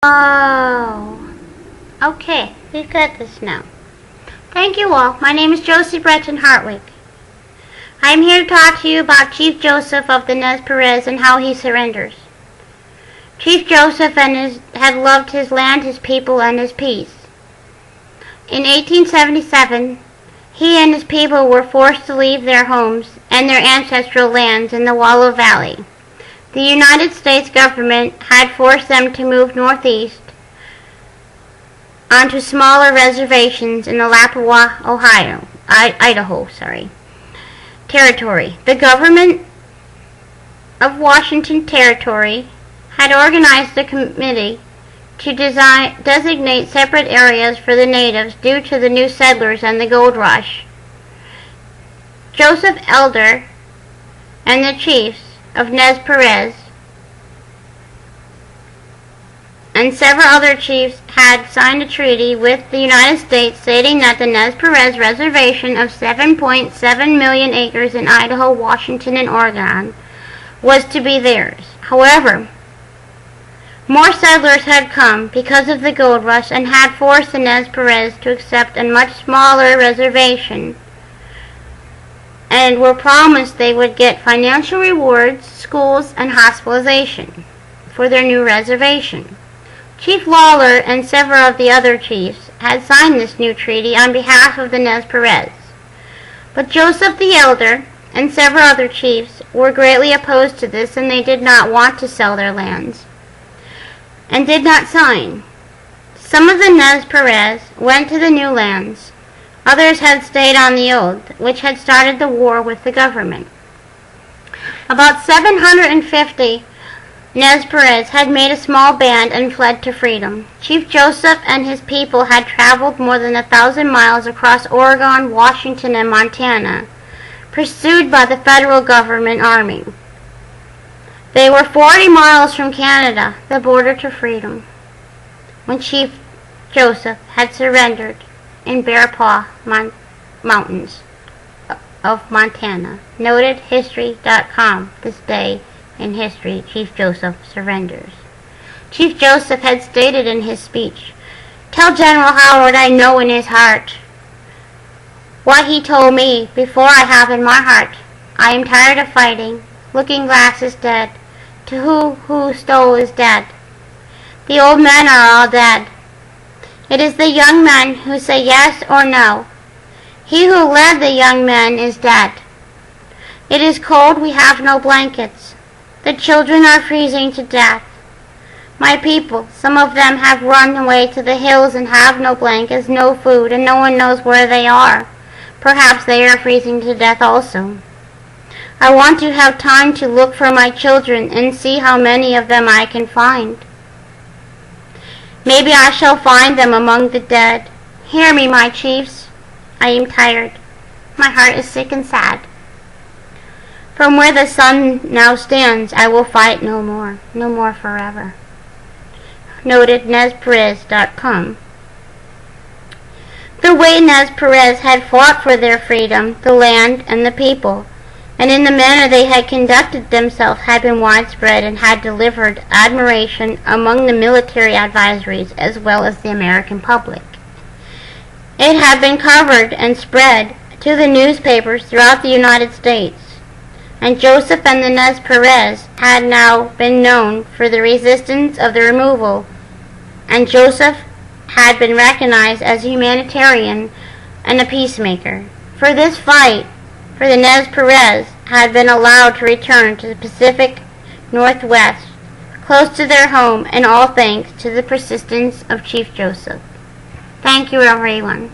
Oh, okay, we've got this now. Thank you all. My name is Josie Breton Hartwig. I am here to talk to you about Chief Joseph of the Nez Perce and how he surrenders. Chief Joseph had loved his land, his people, and his peace. In 1877, he and his people were forced to leave their homes and their ancestral lands in the Wallow Valley. The United States government had forced them to move northeast onto smaller reservations in the Lapua, Idaho territory. The government of Washington Territory had organized a committee to designate separate areas for the natives due to the new settlers and the gold rush. Joseph Elder and the chiefs of Nez Perce and several other chiefs had signed a treaty with the United States stating that the Nez Perce reservation of 7.7 million acres in Idaho, Washington, and Oregon was to be theirs. However, more settlers had come because of the gold rush and had forced the Nez Perce to accept a much smaller reservation and were promised they would get financial rewards, schools, and hospitalization for their new reservation. Chief Lawler and several of the other chiefs had signed this new treaty on behalf of the Nez Perce, but Joseph the Elder and several other chiefs were greatly opposed to this, and they did not want to sell their lands and did not sign. Some of the Nez Perce went to the new lands. Others had stayed on the old, which had started the war with the government. About 750 Nez Perce had made a small band and fled to freedom. Chief Joseph and his people had traveled more than 1,000 miles across Oregon, Washington, and Montana, pursued by the federal government army. They were 40 miles from Canada, the border to freedom, when Chief Joseph had surrendered in Bear Paw Mountains of Montana. Noted History.com, this day in history, Chief Joseph surrenders. Chief Joseph had stated in his speech, "Tell General Howard I know in his heart what he told me before I have in my heart. I am tired of fighting. Looking Glass is dead. To who stole is dead. The old men are all dead. It is the young men who say yes or no. He who led the young men is dead. It is cold, we have no blankets. The children are freezing to death. My people, some of them have run away to the hills and have no blankets, no food, and no one knows where they are. Perhaps they are freezing to death also. I want to have time to look for my children and see how many of them I can find. Maybe I shall find them among the dead. Hear me, my chiefs. I am tired. My heart is sick and sad. From where the sun now stands, I will fight no more forever." Noted NezPerce.com. The way Nez Perce had fought for their freedom, the land, and the people, and in the manner they had conducted themselves had been widespread and had delivered admiration among the military advisories as well as the American public. It had been covered and spread to the newspapers throughout the United States, and Joseph and the Nez Perce had now been known for the resistance of the removal, and Joseph had been recognized as a humanitarian and a peacemaker. For this fight, for the Nez Perce had been allowed to return to the Pacific Northwest, close to their home, and all thanks to the persistence of Chief Joseph. Thank you, everyone.